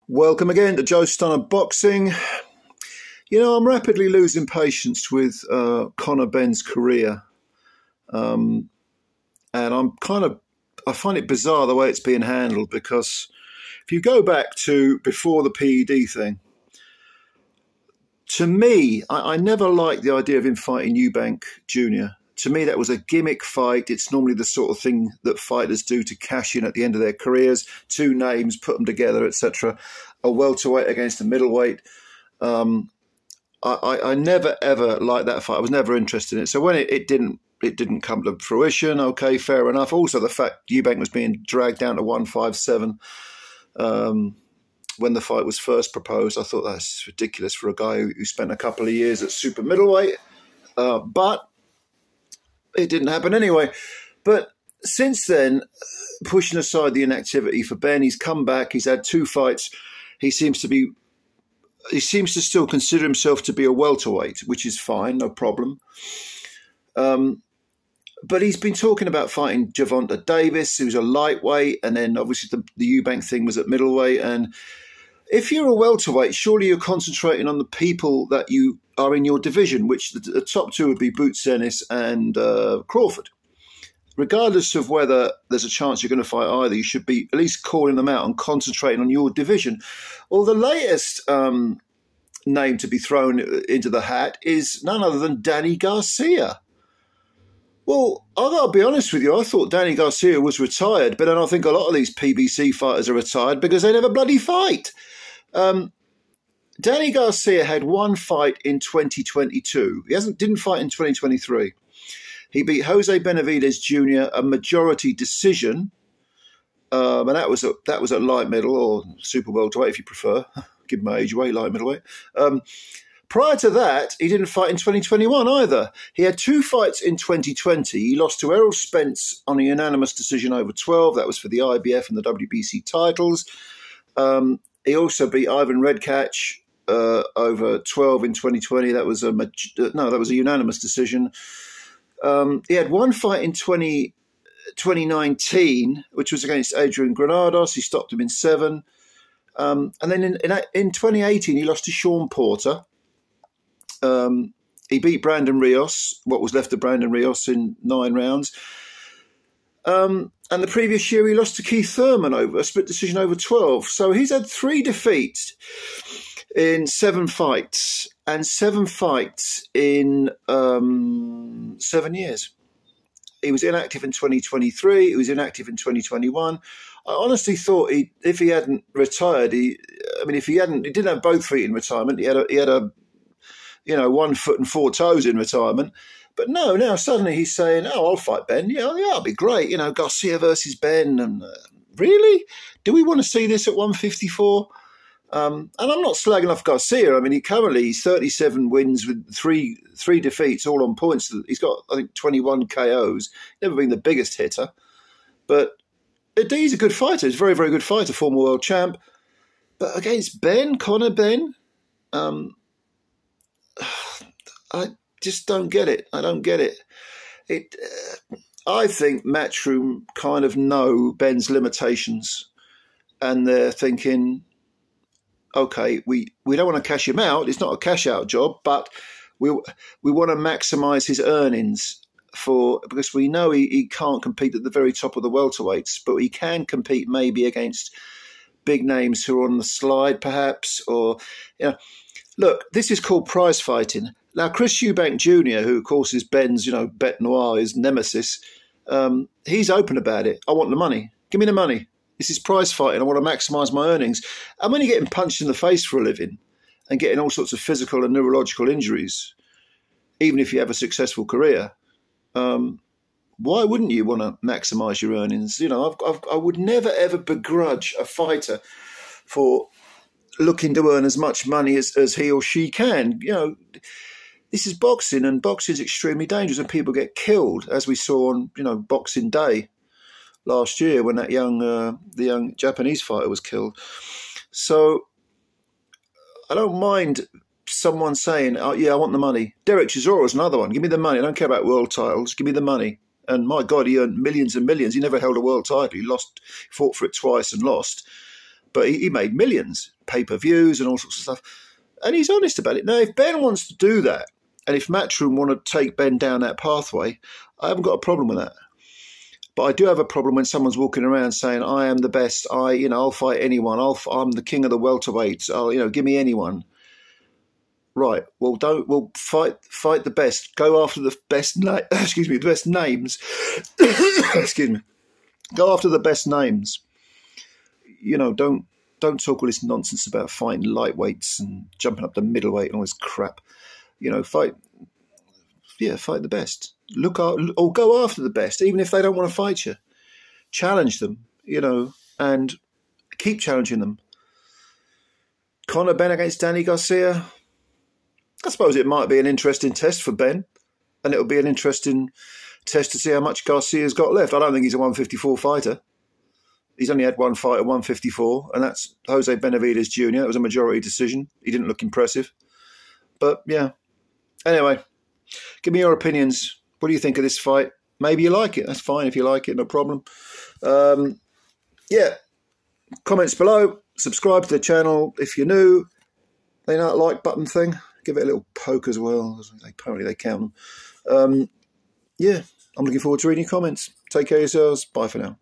Welcome again to Joe Stunner Boxing. You know, I'm rapidly losing patience with CONOR Benn's career. And I find it bizarre the way it's being handled, because if you go back to before the PED thing, to me, I never liked the idea of him fighting Eubank Jr. To me, that was a gimmick fight. It's normally the sort of thing that fighters do to cash in at the end of their careers. Two names, put them together, etc. A welterweight against a middleweight. I never, ever liked that fight. I was never interested in it. So when it didn't come to fruition, okay, fair enough. Also, the fact Eubank was being dragged down to 157 when the fight was first proposed, I thought that's ridiculous for a guy who spent a couple of years at super middleweight. But it didn't happen anyway. But since then, pushing aside the inactivity for Ben, he's come back. He's had two fights. He seems to still consider himself to be a welterweight, which is fine, no problem. But he's been talking about fighting Gervonta Davis, who's a lightweight, and then obviously the Eubank thing was at middleweight. And if you're a welterweight, surely you're concentrating on the people that you are in your division, which the top two would be Boots Ennis and Crawford. Regardless of whether there's a chance you're going to fight either, you should be at least calling them out and concentrating on your division. Well, the latest name to be thrown into the hat is none other than Danny Garcia. Well, I've got to be honest with you, I thought Danny Garcia was retired, but then I think a lot of these PBC fighters are retired because they never bloody fight. Danny Garcia had one fight in 2022. He didn't fight in 2023. He beat Jose Benavidez Jr. a majority decision, and that was at light middle or super welterweight if you prefer. Give my age away, light middleweight. Prior to that, he didn't fight in 2021 either. He had two fights in 2020. He lost to Errol Spence on a unanimous decision over 12. That was for the IBF and the WBC titles. He also beat Ivan Redkach over 12 in 2020. That was a unanimous decision. He had one fight in 2019, which was against Adrian Granados. He stopped him in 7. And then in 2018, he lost to Sean Porter. He beat Brandon Rios, what was left of Brandon Rios, in 9 rounds. And the previous year, he lost to Keith Thurman over a split decision over 12. So he's had 3 defeats in 7 fights, and 7 fights in 7 years. He was inactive in 2023. He was inactive in 2021. I honestly thought if he hadn't retired, he didn't have both feet in retirement. He had a 1 foot and 4 toes in retirement. But no, now suddenly he's saying, "Oh, I'll fight Ben. Yeah, it'll be great. Garcia versus Ben." And really, do we want to see this at 154? And I'm not slagging off Garcia. I mean, he's 37 wins with three defeats, all on points. He's got, I think, 21 KOs. Never been the biggest hitter, but he's a good fighter. He's a very, very good fighter, former world champ. But against CONOR Benn, I just don't get it. I don't get it. I think Matchroom kind of know Ben's limitations, and they're thinking, okay, we don't want to cash him out. It's not a cash out job, but we want to maximise his earnings because we know he can't compete at the very top of the welterweights, but he can compete maybe against big names who are on the slide, perhaps. Or look, this is called prize fighting. Now, Chris Eubank Jr., who of course is Ben's, bête noire, his nemesis, he's open about it. I want the money. Give me the money. This is prize fighting. I want to maximise my earnings. And when you're getting punched in the face for a living and getting all sorts of physical and neurological injuries, even if you have a successful career, why wouldn't you want to maximise your earnings? I would never, ever begrudge a fighter for looking to earn as much money as he or she can. This is boxing, and boxing is extremely dangerous, and people get killed, as we saw on, Boxing Day last year when the young Japanese fighter was killed. So I don't mind someone saying, "Oh, yeah, I want the money." Derek Chisora is another one. Give me the money. I don't care about world titles. Give me the money. And my God, he earned millions and millions. He never held a world title. He fought for it twice and lost. but he made millions, pay-per-views and all sorts of stuff. And he's honest about it. Now, if Ben wants to do that, and if Matchroom want to take Ben down that pathway, I haven't got a problem with that. But I do have a problem when someone's walking around saying, I am the best, I'll fight anyone, I'm the king of the welterweights, give me anyone. Right, well, fight the best. Go after the best, the best names. Excuse me. Go after the best names. Don't talk all this nonsense about fighting lightweights and jumping up to middleweight and all this crap. Fight the best. Or go after the best, even if they don't want to fight you. Challenge them, and keep challenging them. Conor Benn against Danny Garcia. I suppose it might be an interesting test for Ben, and it'll be an interesting test to see how much Garcia's got left. I don't think he's a 154 fighter. He's only had one fight at 154, and that's Jose Benavidez Jr. It was a majority decision. He didn't look impressive. But, yeah. Anyway, give me your opinions. What do you think of this fight? Maybe you like it. That's fine if you like it, no problem. Yeah. Comments below. Subscribe to the channel if you're new. They know that like button thing. Give it a little poke as well. Apparently they count them. Yeah, I'm looking forward to reading your comments. Take care of yourselves. Bye for now.